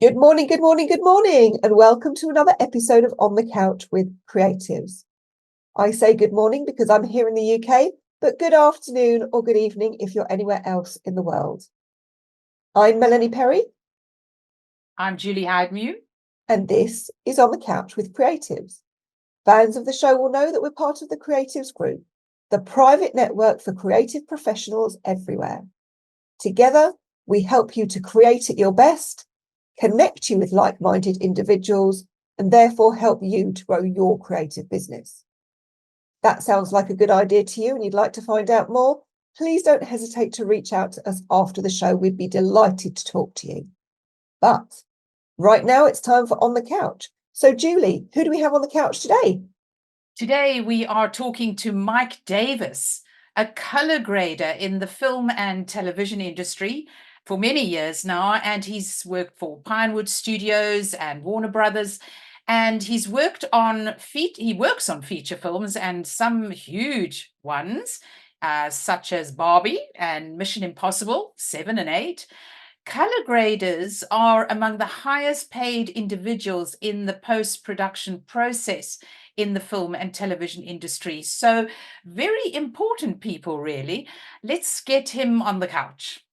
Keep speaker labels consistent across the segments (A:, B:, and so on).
A: Good morning, good morning, good morning, and welcome to another episode of On the Couch with Creatives. I say good morning because I'm here in the UK, but good afternoon or good evening if you're anywhere else in the world. I'm Melanie Perry.
B: I'm Julie Hydemew.
A: And this is On the Couch with Creatives. Fans of the show will know that we're part of the Creatives Group, the private network for creative professionals everywhere. Together, we help you to create at your best, connect you with like-minded individuals, and therefore help you to grow your creative business. That sounds like a good idea to you and you'd like to find out more? Please don't hesitate to reach out to us after the show. We'd be delighted to talk to you. But right now it's time for On the Couch. So Julie, who do we have on the couch today?
B: Today we are talking to Mike Davis, a color grader in the film and television industry for many years now, and he's worked for Pinewood Studios and Warner Brothers, and he works on feature films and some huge ones, such as Barbie and Mission Impossible 7 and 8. Color graders are among the highest paid individuals in the post-production process in the film and television industry. So very important people, really. Let's get him on the couch.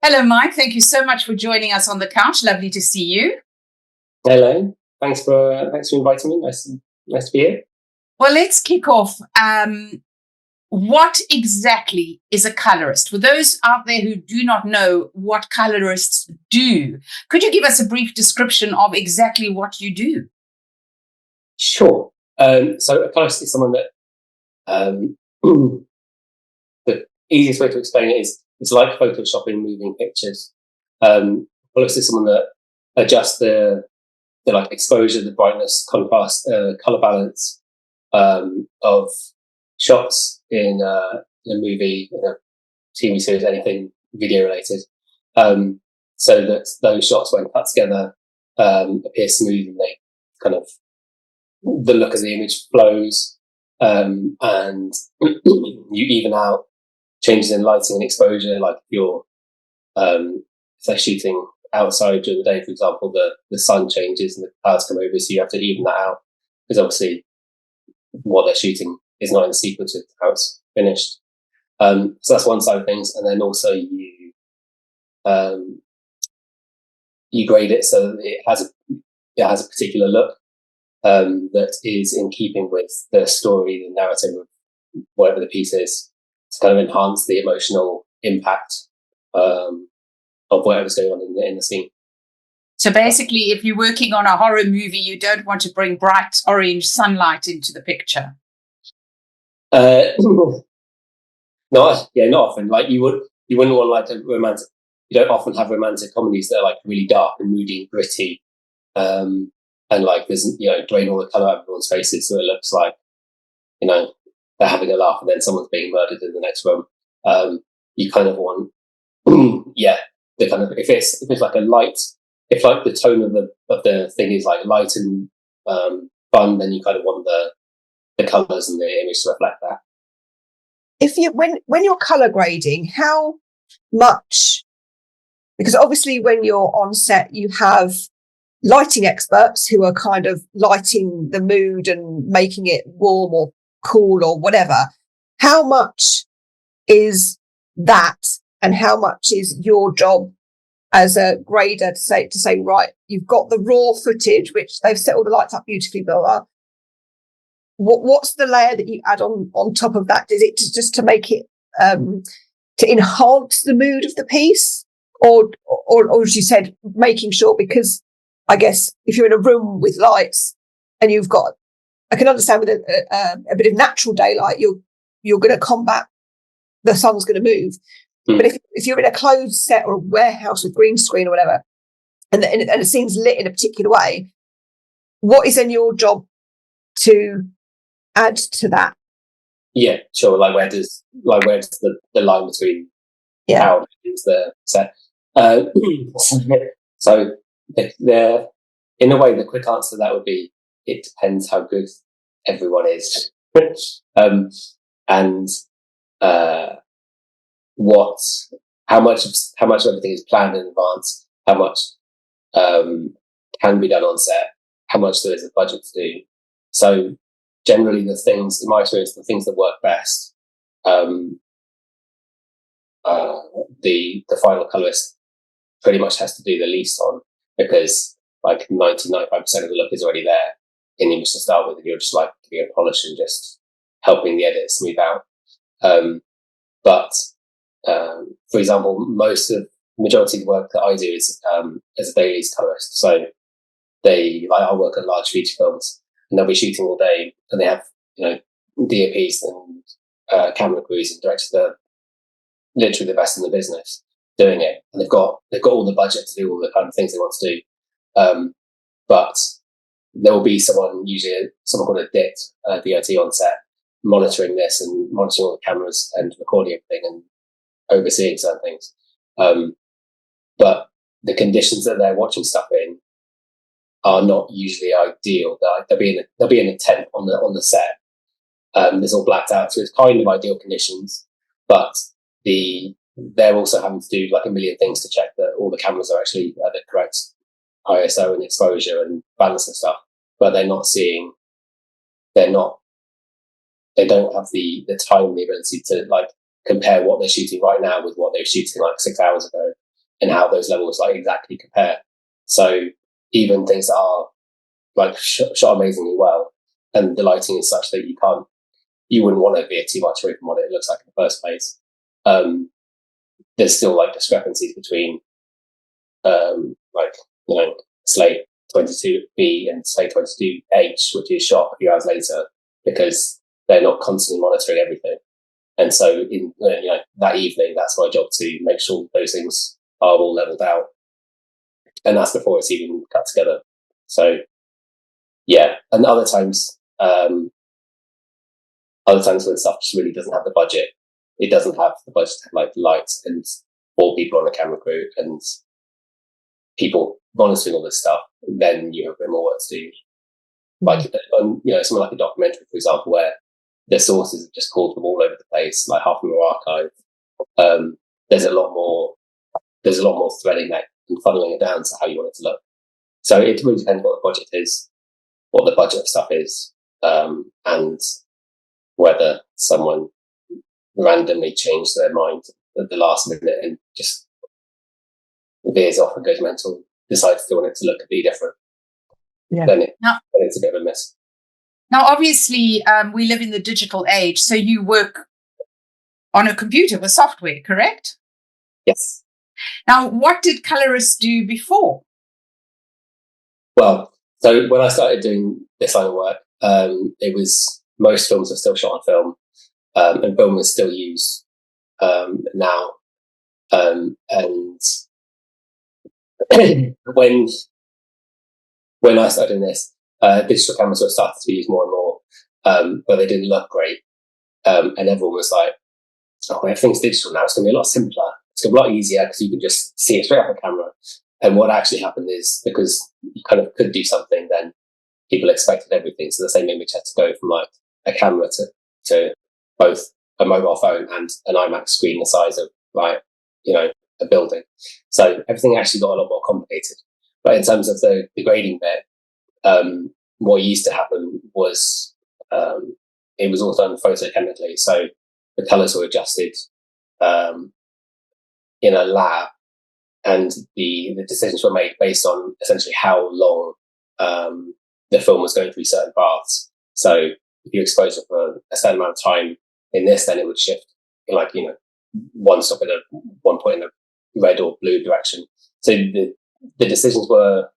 B: Hello, Mike. Thank you so much for joining us on the couch. Lovely to see you.
C: Hello. Thanks for inviting me. Nice to be here.
B: Well, let's kick off. What exactly is a colorist? For those out there who do not know what colorists do, could you give us a brief description of exactly what you do?
C: Sure. So a colorist is someone that the easiest way to explain it is it's like photoshopping moving pictures. Colorist is someone that adjusts the like exposure, the brightness, contrast, color balance of shots in a movie, in a TV series, anything video related, so that those shots, when cut together, appear smooth and they kind of the look of the image flows, and you even out changes in lighting and exposure. Like if they're shooting outside during the day, for example, the sun changes and the clouds come over, so you have to even that out because obviously what they're shooting is not in sequence with how it's finished. So that's one side of things, and then also you grade it so that it has a particular look that is in keeping with the story, the narrative of whatever the piece is, to kind of enhance the emotional impact of whatever's going on in the scene.
B: So basically, if you're working on a horror movie, you don't want to bring bright orange sunlight into the picture.
C: Not often. Like you wouldn't want like a romantic. You don't often have romantic comedies that are like really dark and moody and gritty, and like there's drain all the color out of everyone's faces, so it looks like they're having a laugh and then someone's being murdered in the next room. You kind of want, the kind of if it's like a light, if like the tone of the thing is like light and fun, then you kind of want the colors and the image to reflect that.
A: If you when you're color grading, how much? Because obviously when you're on set, you have lighting experts who are kind of lighting the mood and making it warm or cool or whatever. How much is that, and how much is your job as a grader to say right, you've got the raw footage which they've set all the lights up beautifully, blah, blah. What's the layer that you add on top of that? Is it just to make it to enhance the mood of the piece, or as you said, making sure, because I guess if you're in a room with lights and you've got, I can understand with a bit of natural daylight, you're going to combat the sun's going to move. Mm. But if you're in a closed set or a warehouse with green screen or whatever, and the scene's lit in a particular way, what is then your job to add to that?
C: Yeah, sure. Like where does the line between how is the set? So there, in a way, the quick answer to that would be it depends how good everyone is, and how much of everything is planned in advance, how much can be done on set, how much there is a budget to do. So generally, the things, in my experience, the things that work best, the final colorist pretty much has to do the least on, because like 90-95% of the look is already there in the image to start with, and you're just like giving a polish and just helping the edit smooth out. But for example, majority of the work that I do is as a dailies colorist. So I work on large feature films, and they'll be shooting all day, and they have DOPs and camera crews and directors that are literally the best in the business doing it, and they've got all the budget to do all the kind of things they want to do. But there will be usually someone called a DOT on set, monitoring this and monitoring all the cameras and recording everything and overseeing certain things. But the conditions that they're watching stuff in are not usually ideal. They'll be in a tent on the set. It's all blacked out, so it's kind of ideal conditions. But they're also having to do like a million things to check that all the cameras are actually at the correct ISO and exposure and balance and stuff. But they don't have the time and the ability to like compare what they're shooting right now with what they were shooting like 6 hours ago, and how those levels like exactly compare. So even things that are like shot amazingly well, and the lighting is such that you wouldn't want to veer too much away from what it looks like in the first place. There's still like discrepancies between slate 22B and slate 22H, which is shot a few hours later, because they're not constantly monitoring everything. And so in that evening, that's my job to make sure those things are all leveled out, and that's before it's even cut together. So yeah, and other times when stuff just really doesn't have the budget, it doesn't have the budget to have like lights and 4 people on a camera crew and people monitoring all this stuff, then you have a bit more work to do. Like something like a documentary, for example, where the sources have just called from all over the place, like half of your archive. There's a lot more threading that and funneling it down to how you want it to look. So it really depends what the budget is, what the budget of stuff is, and whether someone randomly changed their mind at the last minute and just veers off and goes mental, decides they want it to look a bit different.
A: Yeah.
C: Then it's a bit of a mess.
B: Now, obviously, we live in the digital age, so you work on a computer with software, correct?
C: Yes.
B: Now, what did Colourist do before?
C: Well, so when I started doing this line of work, most films are still shot on film, and film is still used now. And when I started doing this, digital cameras were started to be used more and more, but they didn't look great. And everyone was like, "Oh, everything's digital now. It's going to be a lot simpler. It's going to be a lot easier because you can just see it straight off the camera." And what actually happened is, because you kind of could do something, then people expected everything. So the same image had to go from like a camera to both a mobile phone and an IMAX screen the size of like a building. So everything actually got a lot more complicated. But in terms of the grading bit, what used to happen was it was all done photochemically. So the colours were adjusted in a lab, and the decisions were made based on essentially how long the film was going through certain baths. So if you expose it for a certain amount of time in this, then it would shift in one stop at one point in a red or blue direction. So the decisions were,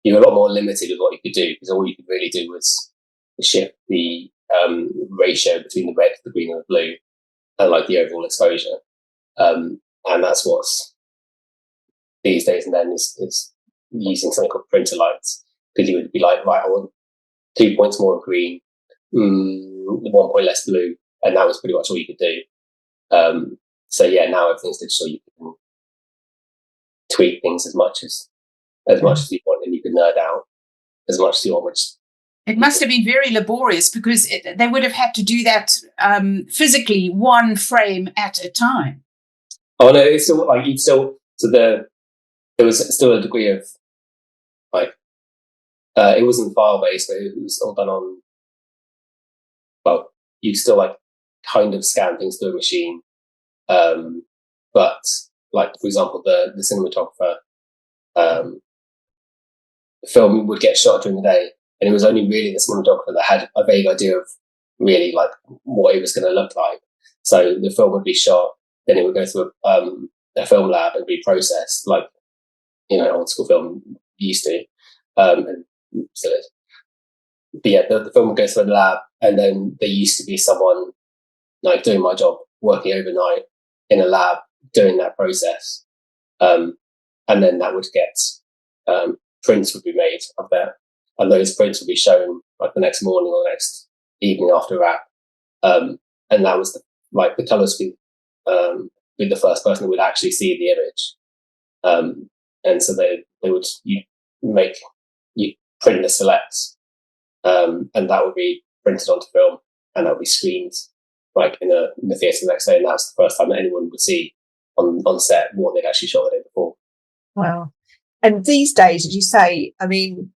C: you were a lot more limited with what you could do, because all you could really do was shift the ratio between the red, the green, and the blue, and like the overall exposure. And that's what's these days and then is using something called printer lights, because you would be like, right, I want 2 points more of green, 1 point less blue, and that was pretty much all you could do. So yeah, now everything's digital. You can tweak things as much as you want, and you can nerd out as much as you want. Which
B: it must have been very laborious, because they would have had to do that physically, one frame at a time.
C: Oh no, it's still like so there was still a degree of like it wasn't file based, but it was all done on. Well, you still like kind of scan things through a machine, but like for example, the cinematographer, the film would get shot during the day, and it was only really the cinematographer that had a vague idea of really like what it was going to look like. So the film would be shot, then it would go through a film lab and be processed like old school film used to, and still is. But yeah, the film would go through the lab, and then there used to be someone like doing my job, working overnight in a lab doing that process, and then that would get prints would be made of that, and those prints would be shown like the next morning or next evening after wrap, and that was the colours would be the first person who would actually see the image, and so they would you print the selects, and that would be printed onto film, and that would be screened like in the theatre the next day, and that's the first time that anyone would see on set what they'd actually shot the day before.
A: Wow. And these days, as you say, I mean,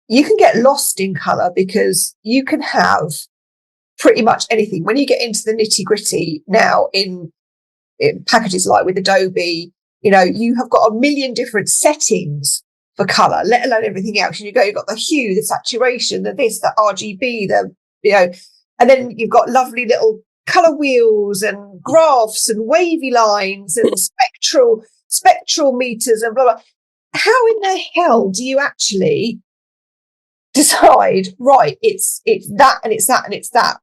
A: you can get lost in colour because you can have pretty much anything. When you get into the nitty gritty now in packages like with Adobe, you have got a million different settings for colour, let alone everything else. You've got the hue, the saturation, the this, the RGB, and then you've got lovely little colour wheels and graphs and wavy lines and spectral meters and blah, blah. How in the hell do you actually decide, right, it's that and it's that and it's that?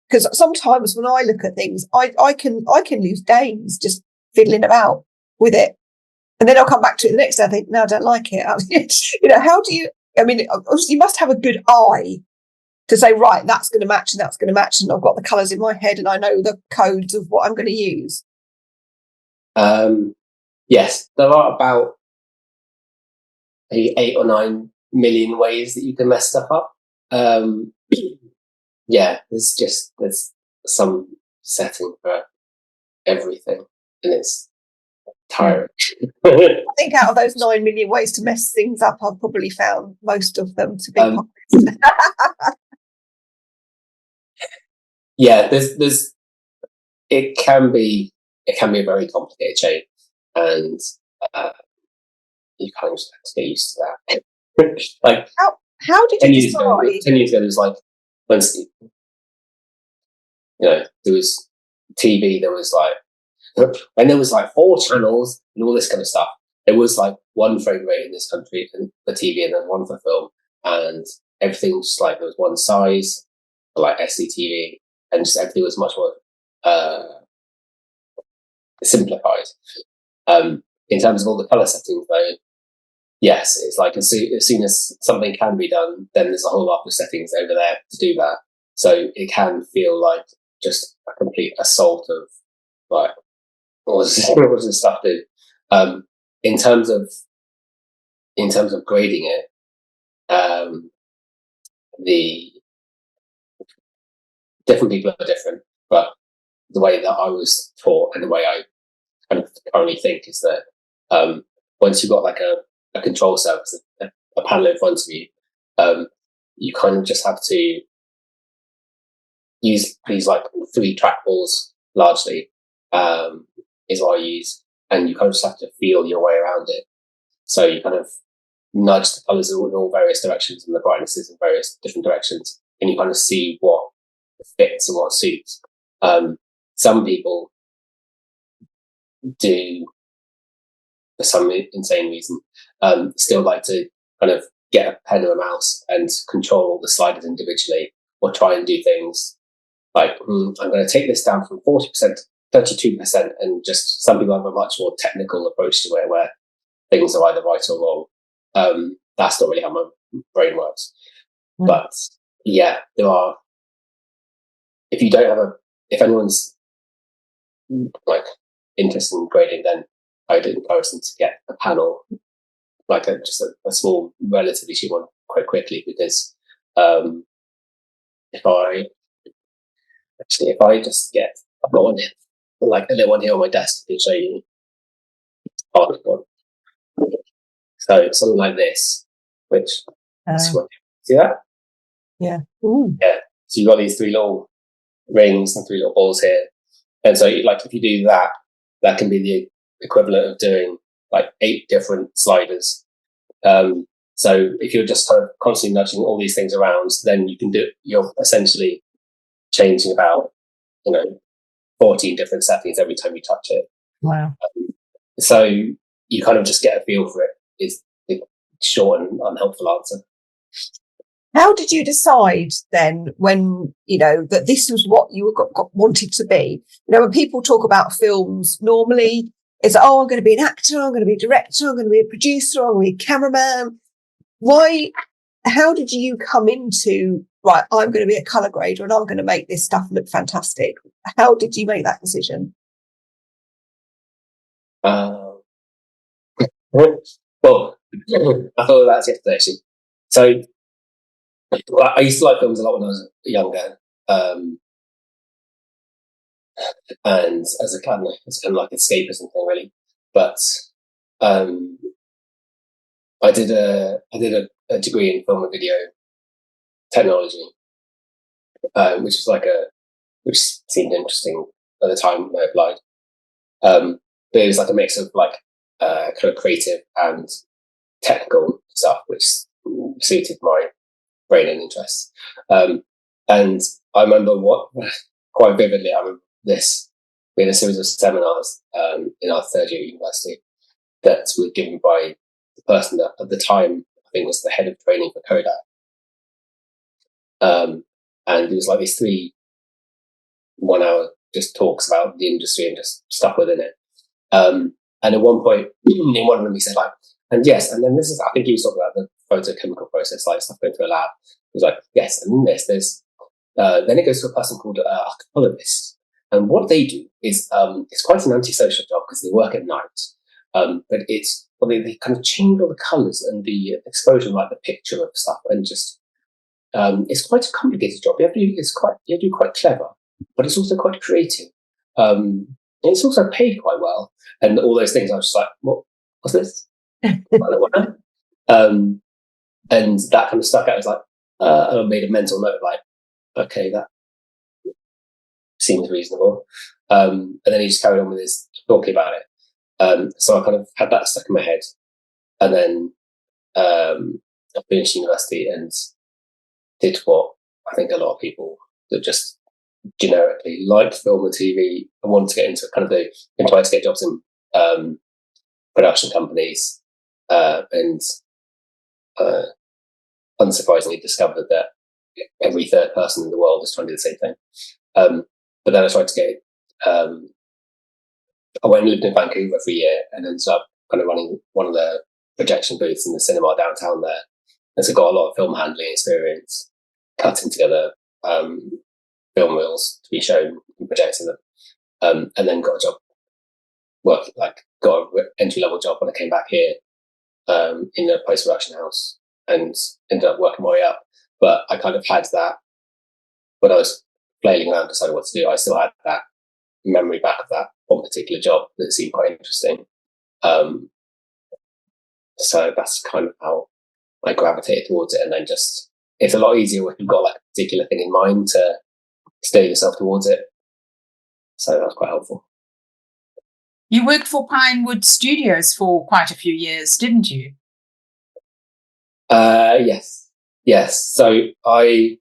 A: Because sometimes when I look at things, I can lose days just fiddling about with it. And then I'll come back to it the next day and think, no, I don't like it. How do you, obviously you must have a good eye to say, right, that's going to match and that's going to match. And I've got the colours in my head and I know the codes of what I'm going to use.
C: Yes, there are about 8 or 9 million ways that you can mess stuff up. Yeah, there's some setting for everything, and it's tiring.
A: I think out of those 9 million ways to mess things up, I've probably found most of them to be popular.
C: Yeah, there's it can be a very complicated chain, and you kind of just have to get used to that. Like
A: how did you decide?
C: 10 years ago, there was like when there was TV, there was like when there was like 4 channels and all this kind of stuff. There was like 1 frame rate in this country for TV, and then 1 for film, and everything just like there was 1 size for like SCTV, and just everything was much more simplified. In terms of all the color settings, though, yes, it's like as soon as something can be done, then there's a whole lot of settings over there to do that. So it can feel like just a complete assault of like, what does this stuff do? In terms of grading it, the different people are different, but the way that I was taught and the way I kind of currently think is that once you've got like a control surface, a panel in front of you, you kind of just have to use these like 3 trackballs largely, is what I use, and you kind of just have to feel your way around it. So you kind of nudge the colours in all various directions and the brightnesses in various different directions, and you kind of see what fits and what suits. Some people do, for some insane reason, still like to kind of get a pen or a mouse and control all the sliders individually, or try and do things like, I'm going to take this down from 40% to 32%, and just some people have a much more technical approach to it where things are either right or wrong. That's not really how my brain works. But yeah, there are, if anyone's like interested in grading, then I would encourage them to get a panel, like just a small, relatively cheap one, quite quickly, because if I just get, I've got one, like a little one here on my desk, I can show you. Oh, So something like this, which see that?
A: Yeah. Ooh.
C: Yeah. So you've got these 3 little rings and 3 little balls here. And so like if you do that, that can be the equivalent of doing like 8 different sliders. So if you're just kind of constantly nudging all these things around, then you're essentially changing about, 14 different settings every time you touch it.
A: Wow.
C: So you kind of just get a feel for it, is the short and unhelpful answer.
A: How did you decide then when, that this was what you wanted to be? When people talk about films, normally it's, I'm going to be an actor, I'm going to be a director, I'm going to be a producer, I'm going to be a cameraman. How did you come into, right, I'm going to be a colour grader and I'm going to make this stuff look fantastic? How did you make that decision?
C: Well, I thought of that yesterday, actually. So I used to like films a lot when I was younger. And as a kind of like escapism thing, really. But I did a degree in film and video technology, which seemed interesting at the time when I applied. But it was like a mix of like kind of creative and technical stuff, which suited my brain and interests. And I remember quite vividly. I remember this. We had a series of seminars in our 3rd year at university that were given by the person that at the time I think was the head of training for Kodak. And it was like these 3 1-hour just talks about the industry and just stuff within it. And at one point, in one of them, he said like, and yes, and then this is, I think he was talking about the photochemical process, like stuff going through a lab. He was like, yes, and then there's then it goes to a person called a colorist. And what they do is, it's quite an antisocial job because they work at night. But they kind of change all the colours and the exposure, like the picture of stuff, and just it's quite a complicated job. You have to be quite clever, but it's also quite creative. And it's also paid quite well, and all those things. I was just like, what's this? And that kind of stuck out. I was like, I made a mental note, like, okay, that seems reasonable. And then he just carried on with his talking about it. So I kind of had that stuck in my head. And then I finished university and did what I think a lot of people that just generically liked film and TV and wanted to get into kind of and tried to get jobs in production companies, and unsurprisingly discovered that every 3rd person in the world is trying to do the same thing. But then I tried to get, I went and lived in Vancouver for a year and ended up kind of running one of the projection booths in the cinema downtown there. And so got a lot of film handling experience, cutting together film reels to be shown and projecting them. And then got a job, got an entry-level job when I came back here in a post-production house and ended up working my way up. But I kind of had that, when I was flailing around deciding what to do, I still had that memory back of that one particular job that seemed quite interesting. So that's kind of how I gravitated towards it. And then it's a lot easier when you've got like a particular thing in mind to steer yourself towards it. So that's quite helpful.
B: You worked for Pinewood Studios for quite a few years, didn't you?
C: Yes. So I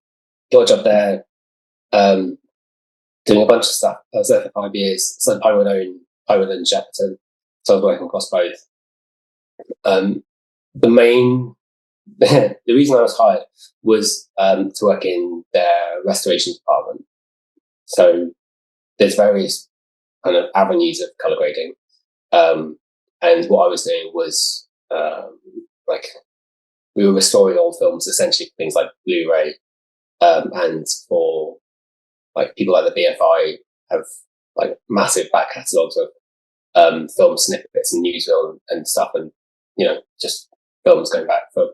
C: got a job there, doing a bunch of stuff. I was there for 5 years. So Pinewood and Shepperton. So I was working across both. The reason I was hired was to work in their restoration department. So there's various kind of avenues of colour grading. And what I was doing was we were restoring old films, essentially things like Blu-ray, and for like people like the BFI have like massive back catalogues of film snippets and newsreel and stuff, and just films going back for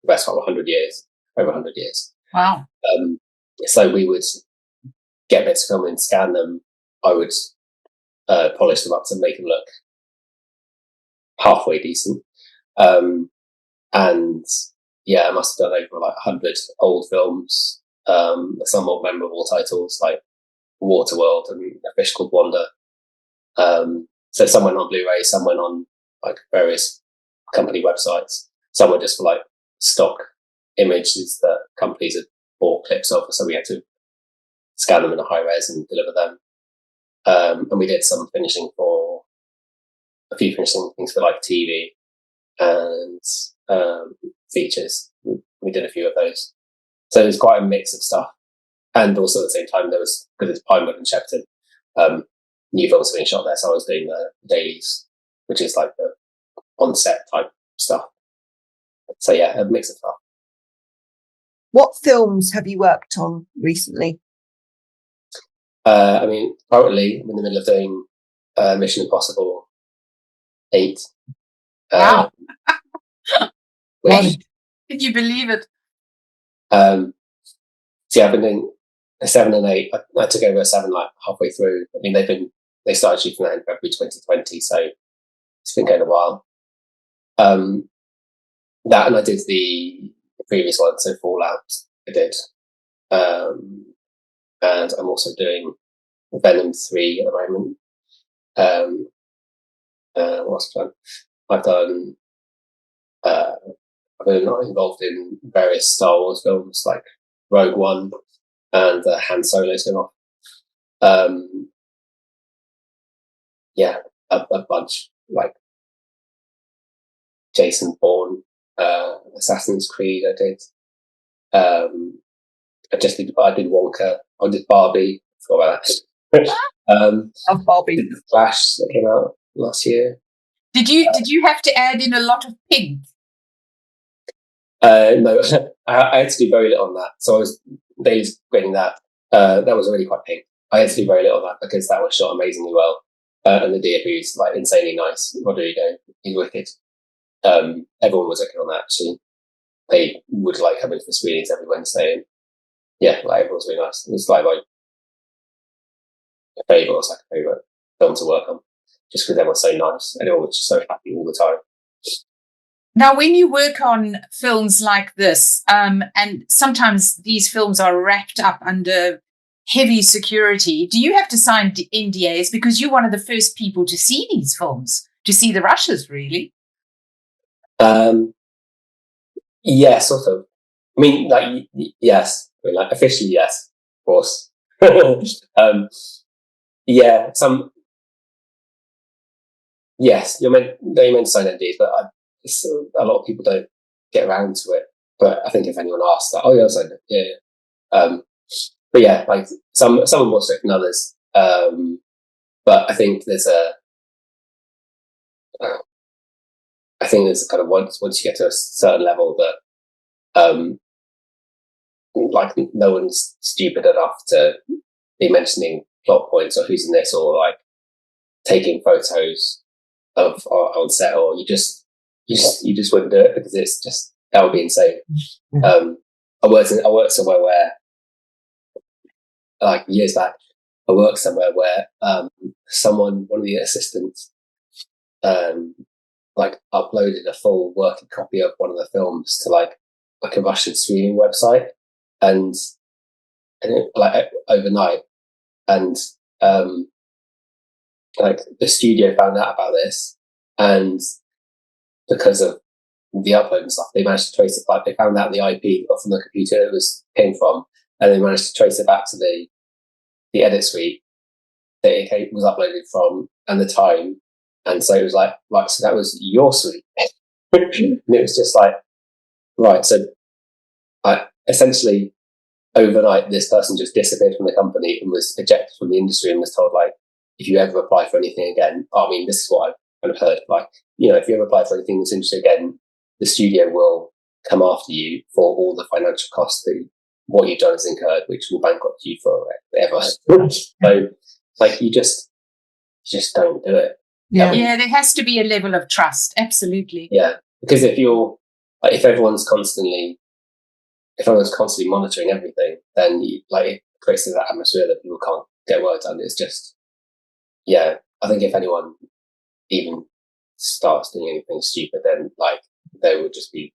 C: the best part of 100 years, over 100 years.
B: Wow.
C: So we would get bits of film and scan them. I would polish them up to make them look halfway decent. And yeah, I must have done over like 100 old films, some more memorable titles like Waterworld and A Fish Called Wanda. So some went on Blu-ray, some went on like various company websites, some were just for like stock images that companies had bought clips of, so we had to scan them in a high res and deliver them. And we did some finishing for a few finishing things for like TV and features. We did a few of those. So there's quite a mix of stuff. And also at the same time, there was, because it's Pinewood and Shepton, new films being shot there. So I was doing the dailies, which is like the on-set type stuff. So yeah, a mix of stuff.
A: What films have you worked on recently?
C: I mean, currently I'm in the middle of doing Mission Impossible 8.
B: Wow.
C: Which,
B: Can you believe it?
C: so yeah, I've been doing a 7 and 8. I took over a 7 like halfway through. I mean, they started shooting that in February 2020, so it's been going a while. That, and I did the previous one, so Fallout, I did. And I'm also doing Venom 3 at the moment. What's the plan? I've been involved in various Star Wars films like Rogue One and the Han Solo spin-off. Yeah, a bunch, like Jason Bourne, Assassin's Creed I did. I did Wonka, I did Barbie, forgot about that.
A: Of Barbie.
C: Did the Flash that came out last year.
B: Did you have to add in a lot of pink?
C: No, I had to do very little on that. So I was days getting that. That was already quite pink. I had to do very little on that because that was shot amazingly well. And the DFU is like insanely nice. Rodrigo, he's wicked. Everyone was working on that actually. They would like come into the screenings every Wednesday, and yeah, like everyone was really nice. It was like my favourite or second favourite film to work on, just because everyone's so nice and everyone was just so happy all the time.
B: Now, when you work on films like this, and sometimes these films are wrapped up under heavy security, do you have to sign NDAs because you're one of the first people to see these films, to see the rushes, really?
C: Yeah, sort of. I mean, like, yes. I mean, like, officially, yes, of course. Yeah, yes, you're meant to sign NDAs, but a lot of people don't get around to it. But I think if anyone asks that, oh yeah, I signed it. Yeah. But yeah, like some are more strict than others. But I think there's kind of once you get to a certain level that like no one's stupid enough to be mentioning plot points or who's in this or like taking photos of on set, or you just wouldn't do it because it's just, that would be insane. I worked somewhere where, like years back, I worked somewhere where one of the assistants like uploaded a full working copy of one of the films to like a Russian streaming website, and it, like overnight, and like the studio found out about this, and because of the upload and stuff, they managed to trace it. Like they found out the IP from the computer it came from, and they managed to trace it back to the edit suite that it was uploaded from and the time. And so it was like so that was your suite. And it was just like, right. So essentially overnight, this person just disappeared from the company and was ejected from the industry and was told, like, if you ever apply for anything again, I mean, this is what I've kind of heard, like, if you ever apply for anything in this industry again, the studio will come after you for all the financial costs that what you've done has incurred, which will bankrupt you forever. So, like, you just don't do it.
B: Yeah, there has to be a level of trust. Absolutely.
C: Yeah, because if you're like, if everyone's constantly monitoring everything, then it creates that atmosphere that people can't get work done. It's just, yeah, I think if anyone even starts doing anything stupid, then like they would just be,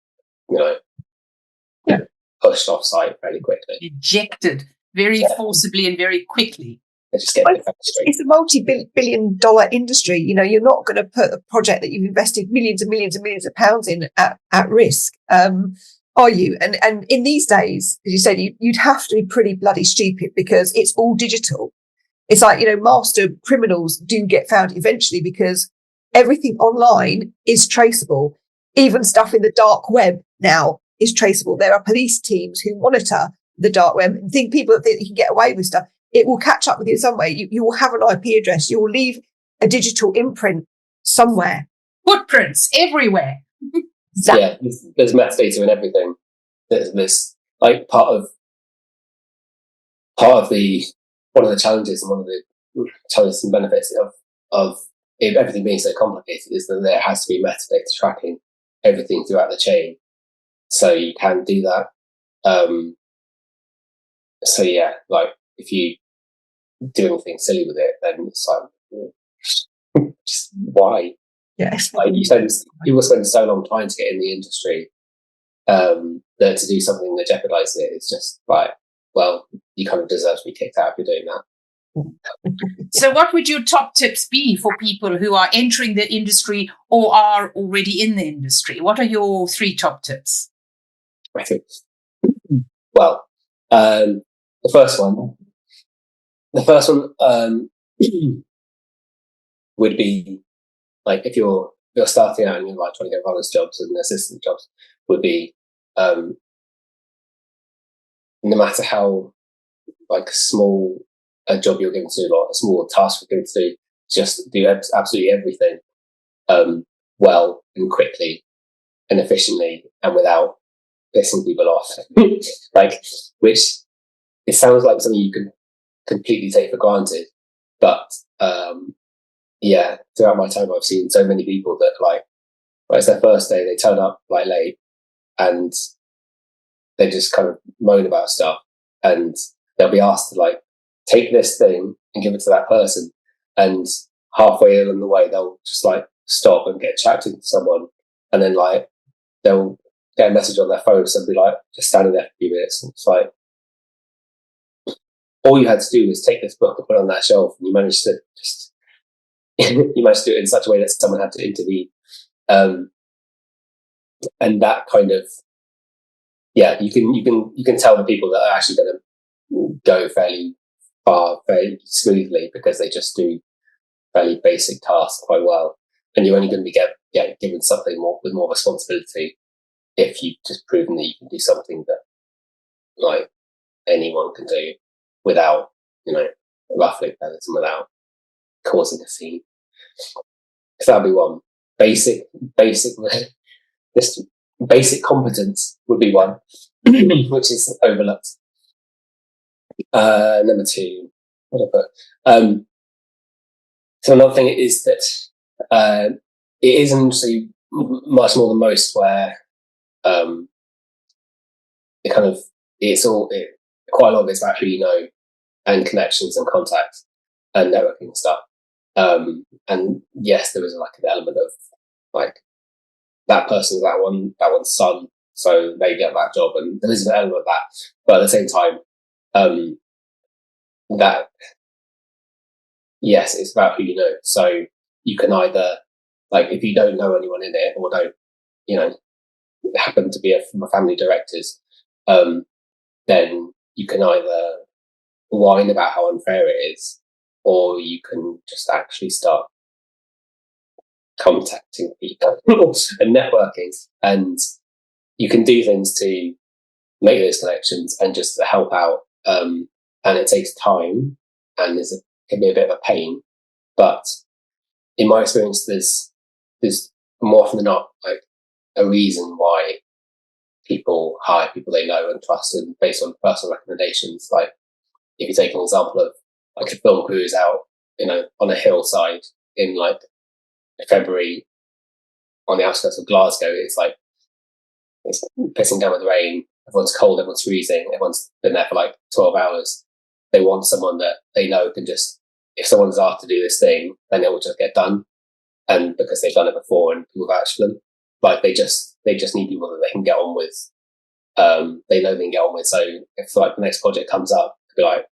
C: pushed off site fairly quickly.
B: Ejected very forcibly and very quickly.
C: They just get
A: it's a multi-billion-dollar industry. You're not going to put a project that you've invested millions and millions and millions of pounds in at risk, are you? And in these days, as you said, you'd have to be pretty bloody stupid because it's all digital. It's like, master criminals do get found eventually because everything online is traceable. Even stuff in the dark web now is traceable. There are police teams who monitor the dark web and people that think you can get away with stuff. It will catch up with you in some way. You will have an IP address. You will leave a digital imprint somewhere.
B: Footprints everywhere.
C: Yeah, there's metadata and everything. There's like part of the one of the challenges and one of the challenges and benefits of everything being so complicated is that there has to be metadata tracking everything throughout the chain. So you can do that. So yeah, like if you do anything silly with it, then it's like, just why?
A: Yes.
C: Like people spend so long trying to get in the industry that to do something that jeopardizes it, it's just like, well, you kind of deserve to be kicked out if you're doing that.
B: So what would your top tips be for people who are entering the industry or are already in the industry? What are your 3 top tips?
C: I think, well, the first one would be like if you're starting out and you're like trying to get volunteer jobs and assistant jobs, would be no matter how like small a job you're given to do, or a small task you're given to do, just do absolutely everything well and quickly and efficiently and without pissing people off. Like, which it sounds like something you can completely take for granted, but yeah, throughout my time I've seen so many people that like it's their first day, they turn up like late and they just kind of moan about stuff, and they'll be asked to like take this thing and give it to that person, and halfway along the way they'll just like stop and get chatting to someone, and then like they'll get a message on their phone, so they'll be like just standing there for a few minutes, and it's like all you had to do was take this book and put it on that shelf, and you managed to just you managed to do it in such a way that someone had to intervene, and that kind of you can tell the people that are actually going to go fairly far very smoothly because they just do fairly basic tasks quite well, and you're only going to be given something more with more responsibility if you've just proven that you can do something that like anyone can do without ruffling feathers and without causing a scene. So that'd be one. Basic just basic competence would be one, which is overlooked. Number 2, what I put. So another thing is that it is actually much more than most, where quite a lot of it's about who you know and connections and contacts and networking and stuff. And yes, there is like an element of like that person's that one's son, so they get that job, and there is an element of that. But at the same time, that yes, it's about who you know. So you can either like if you don't know anyone in it or don't happen to be from a family directors, then you can either whine about how unfair it is, or you can just actually start contacting people and networking, and you can do things to make those connections and just to help out. And it takes time and can be a bit of a pain, but in my experience, there's more often than not like a reason why people hire people they know and trust, and based on personal recommendations. Like if you take an example of like a film crew is out, on a hillside in like February on the outskirts of Glasgow, it's like it's pissing down with rain, everyone's cold, everyone's freezing, everyone's been there for like 12 hours. They want someone that they know can just, if someone's asked to do this thing, then it will just get done. And because they've done it before and people vouch for them. like they just need people that they can get on with. They know they can get on with. So if like the next project comes up, they'll be like,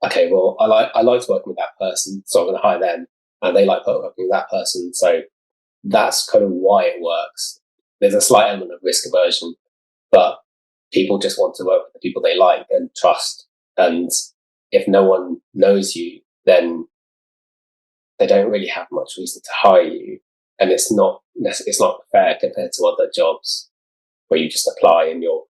C: okay, well, I liked working with that person, so I'm going to hire them, and they like working with that person. So that's kind of why it works. There's a slight element of risk aversion, but people just want to work with the people they like and trust. And if no one knows you, then they don't really have much reason to hire you. And it's not fair compared to other jobs where you just apply and you're,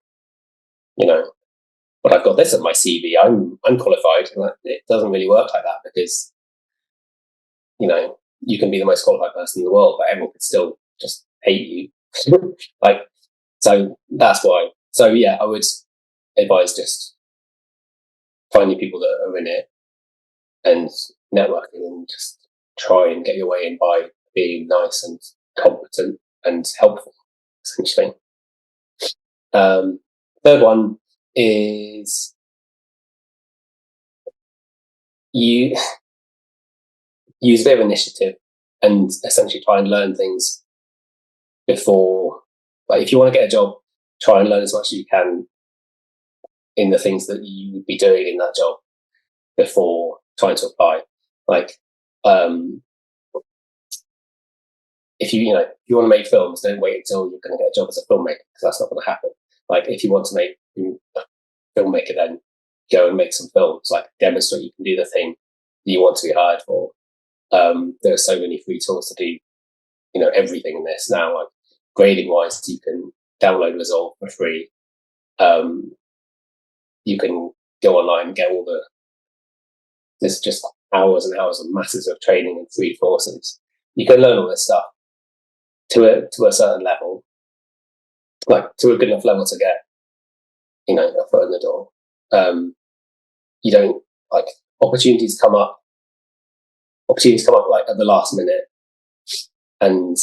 C: but I've got this on my CV. I'm qualified. And it doesn't really work like that because, you can be the most qualified person in the world, but everyone could still just hate you. So that's why. So yeah, I would advise just finding people that are in it and networking and just try and get your way in by being nice and competent and helpful, essentially. Third one is you use a bit of initiative and essentially try and learn things before, like if you want to get a job, try and learn as much as you can in the things that you would be doing in that job before trying to apply. Like, if you want to make films, don't wait until you're going to get a job as a filmmaker, because that's not going to happen. Like, if you want to make a filmmaker, then go and make some films, like demonstrate you can do the thing that you want to be hired for. There are so many free tools to do, everything in this now. Like grading wise, you can download Resolve for free. You can go online and get there's just hours and hours of masses of training and free courses. You can learn all this stuff to a certain level, like to a good enough level to get, a foot in the door. You don't opportunities come up like at the last minute, and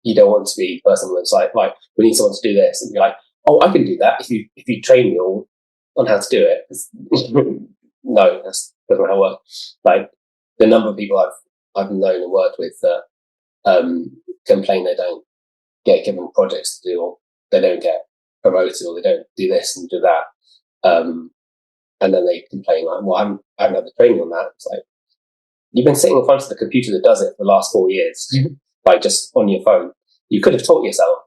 C: you don't want to be the person that's like, we need someone to do this, and you're like, oh, I can do that if you train me all on how to do it. No, that's doesn't how it works. Like the number of people I've known and worked with that complain they don't get given projects to do, or they don't get promoted, or they don't do this and do that, and then they complain like, well, I haven't had the training on that. It's like, you've been sitting in front of the computer that does it for the last 4 years, like just on your phone. You could have taught yourself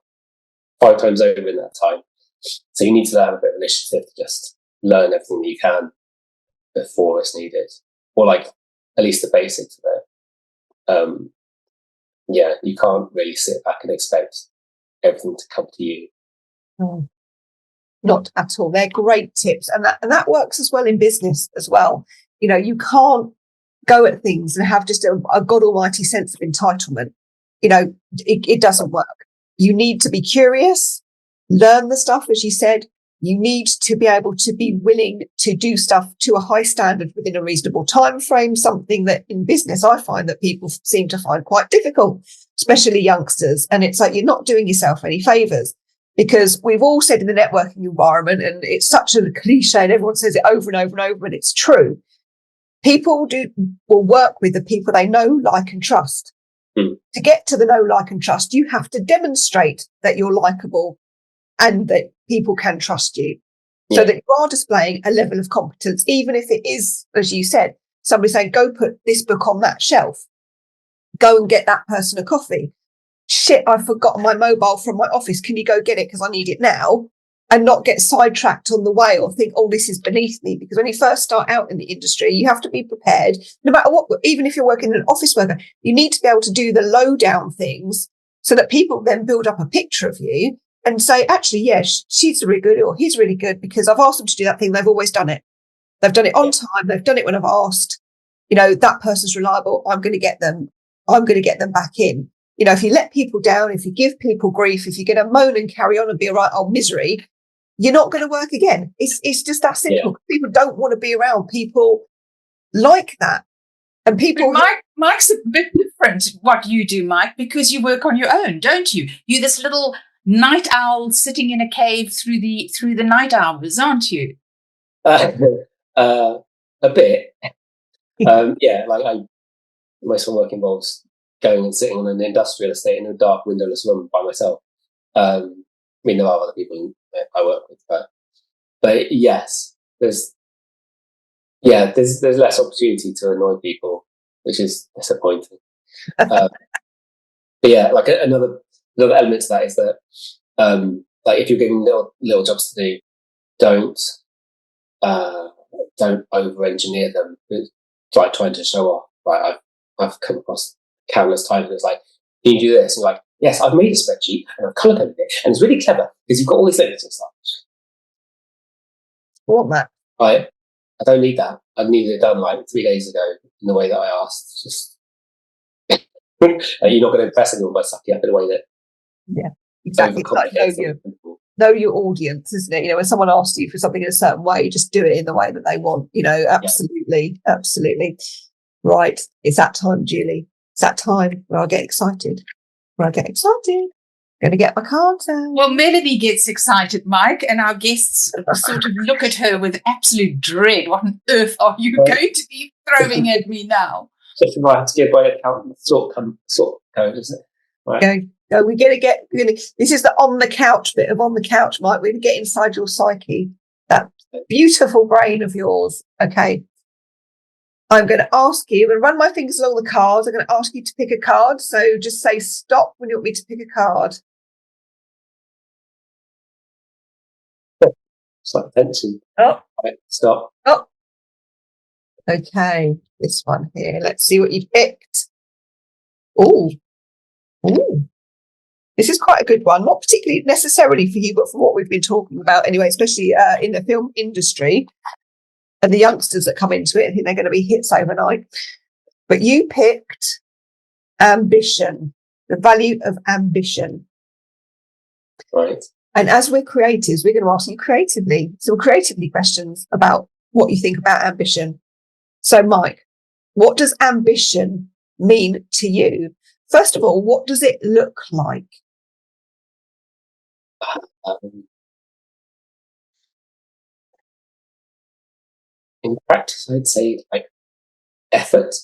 C: 5 times over in that time. So you need to have a bit of initiative to just learn everything that you can before it's needed, or like at least the basics of it. You can't really sit back and expect everything to come to you.
A: Not at all. They're great tips, and that works as well in business as well. You can't go at things and have just a God Almighty sense of entitlement. It doesn't work. You need to be curious, learn the stuff, as you said. You need to be able to be willing to do stuff to a high standard within a reasonable time frame, something that in business I find that people seem to find quite difficult, especially youngsters. And it's like, you're not doing yourself any favors, because we've all said in the networking environment, and it's such a cliche and everyone says it over and over and over, but it's true. People will work with the people they know, like, and trust. To get to the know, like, and trust, you have to demonstrate that you're likable and that people can trust you, so that you are displaying a level of competence, even if it is, as you said, somebody saying, go put this book on that shelf, go and get that person a coffee. Shit, I've forgotten my mobile from my office. Can you go get it? Because I need it now. And not get sidetracked on the way or think, oh, this is beneath me. Because when you first start out in the industry, you have to be prepared, no matter what, even if you're working in an office worker, you need to be able to do the low down things so that people then build up a picture of you and say, actually, yes, she's really good or he's really good because I've asked them to do that thing. They've always done it. They've done it on time. They've done it when I've asked. That person's reliable. I'm going to get them back in. If you let people down, if you give people grief, if you're going to moan and carry on and be a right old misery, you're not going to work again. It's just that simple. Yeah. People don't want to be around people like that. And people...
B: Mike's a bit different what you do, Mike, because you work on your own, don't you? You're this little night owl sitting in a cave through the night hours, aren't you?
C: A bit. Most of my work involves going and sitting on an industrial estate in a dark windowless room by myself. I mean, there are other people I work with, but yes, there's less opportunity to annoy people, which is disappointing. But yeah, like another element to that is that like if you're given little jobs to do, don't over engineer them. It's like trying to show off. Like I've come across countless times where it's like, can you do this? And you're like, yes, I've made a spreadsheet and I've colour coded it, and it's really clever because you've got all these links and stuff.
A: What, Matt?
C: I don't need that. I needed it done like 3 days ago in the way that I asked. Just you're not going to impress anyone by sucking up in a way that
A: Exactly. It's like know your audience, isn't it? When someone asks you for something in a certain way, just do it in the way that they want. Absolutely. Right. It's that time, Julie. It's that time where I get excited. Going to get my cards out.
B: Well, Melanie gets excited, Mike, and our guests sort of look at her with absolute dread. What on earth are you going to be throwing at me now?
C: Just might have to give my account sort code, isn't it? Right.
A: Go. We're going to. This is the on the couch bit of on the couch, Mike. We're going to get inside your psyche. That beautiful brain of yours. Okay. I'm going to ask you. I'm going to run my fingers along the cards. I'm going to ask you to pick a card. So just say stop when you want me to pick a card.
C: It's like tension.
A: Oh.
C: Right, stop.
A: Oh. Okay. This one here. Let's see what you picked. Ooh. This is quite a good one. Not particularly necessarily for you, but for what we've been talking about anyway, especially in the film industry and the youngsters that come into it. I think they're going to be hits overnight. But you picked ambition, the value of ambition.
C: Right.
A: And as we're creatives, we're going to ask you some creatively questions about what you think about ambition. So, Mike, what does ambition mean to you? First of all, what does it look like?
C: In practice, I'd say like effort.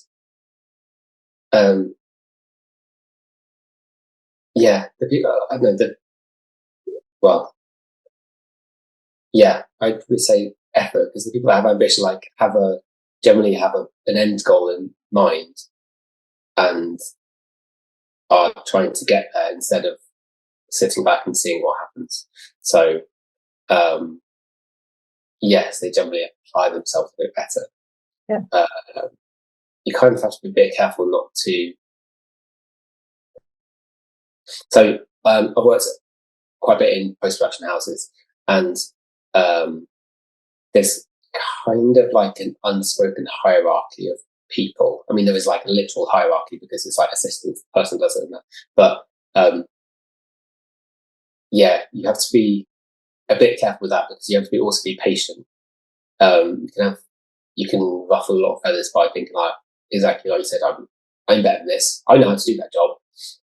C: Yeah, the people. I don't know. I'd say effort, because the people that have ambition generally have an end goal in mind and are trying to get there instead of sitting back and seeing what happens. So, yes, they generally apply themselves a bit better.
A: Yeah.
C: You kind of have to be a bit careful not to. So, I've worked quite a bit in post-production houses, and there's kind of like an unspoken hierarchy of people. I mean, there is like a literal hierarchy because it's like assistant person does it, but you have to be a bit careful with that, because you have to also be patient. You can ruffle a lot of feathers by thinking like, exactly like you said, I'm better than this. I know how to do that job.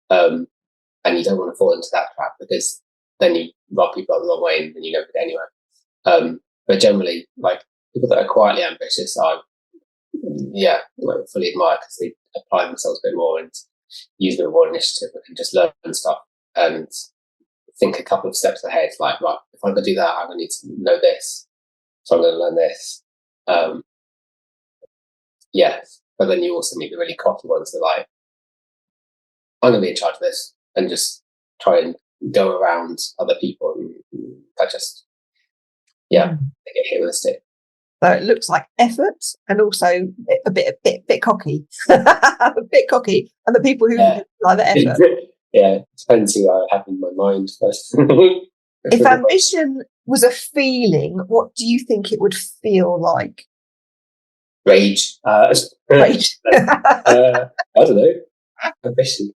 C: And you don't want to fall into that trap, because then you rub people up the wrong way and then you never get anywhere. But generally, like people that are quietly ambitious, I fully admire, because they apply themselves a bit more and use a bit more initiative and just learn stuff and think a couple of steps ahead. Like, right, if I'm going to do that, I'm going to need to know this, so I'm going to learn this. But then you also meet the really cocky ones that are like, I'm going to be in charge of this, and just try and go around other people, and that just they get hit with a stick.
A: So it looks like effort, and also a bit cocky, a bit cocky, and the people who like the effort.
C: Yeah, it depends who I have in my mind first.
A: If ambition was a feeling, what do you think it would feel like?
C: Rage.
A: Rage.
C: I don't know. Ambition.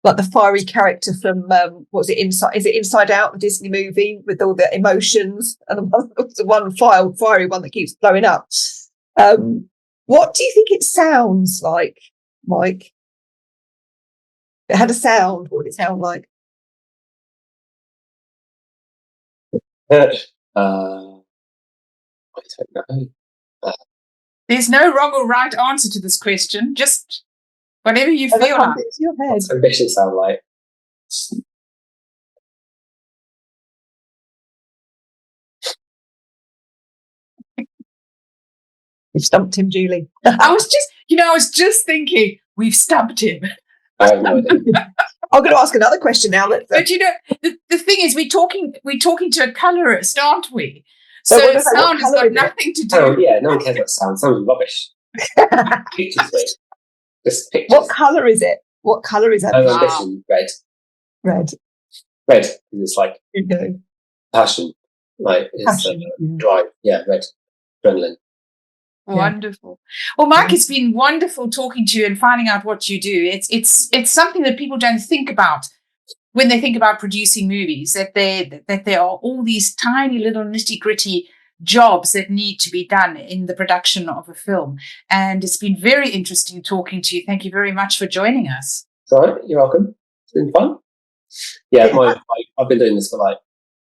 A: Like the fiery character from what was it? Is it Inside Out, the Disney movie, with all the emotions, and the one fiery one that keeps blowing up. What do you think it sounds like, Mike? If it had a sound, what would it sound like?
C: I don't know.
B: There's no wrong or right answer to this question. Just whatever you
A: Whatever
B: feel
A: comes
B: like.
A: into your head.
C: What's ambition sound like?
A: You've stumped him, Julie.
B: I was just thinking, we've stumped him.
C: I have no idea.
A: I'm going to ask another question now.
B: But the thing is, we're talking to a colorist, aren't we?
A: So
B: So
A: what is that? What
B: sound has
A: colour
B: got
A: is it?
B: nothing to do.
C: Oh, yeah, no one cares about sound. Sound's rubbish. Pictures, mate. Just pictures.
A: What colour is it? What colour is that?
C: Ambition, red.
A: Red.
C: Red, because it's like
A: You know.
C: passion. Like, it's
A: Passion, yeah.
C: drive. Yeah, red. Adrenaline.
B: Wonderful. Well, Mike, it's been wonderful talking to you and finding out what you do. It's something that people don't think about when they think about producing movies, that there are all these tiny little nitty-gritty jobs that need to be done in the production of a film. And it's been very interesting talking to you. Thank you very much for joining us.
C: It's all right. You're welcome. It's been fun. Yeah, I've been doing this for like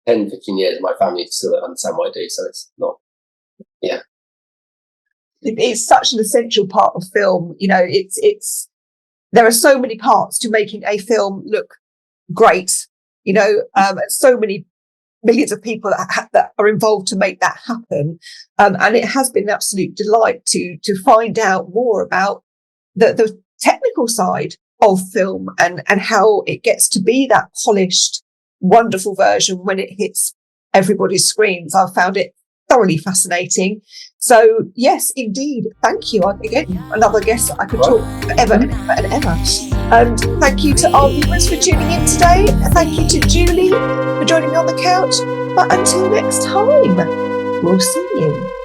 C: 10, 15 years. My family still don't understand what I do, so it's not. Yeah.
A: It's such an essential part of film. You know, it's there are so many parts to making a film look great. You know, so many millions of people that are involved to make that happen. And it has been an absolute delight to find out more about the technical side of film and how it gets to be that polished, wonderful version when it hits everybody's screens. I've found it thoroughly fascinating. So yes, indeed. Thank you. Again, another guest that I could talk forever and ever and ever. And thank you to our viewers for tuning in today. Thank you to Julie for joining me on the couch. But until next time, we'll see you.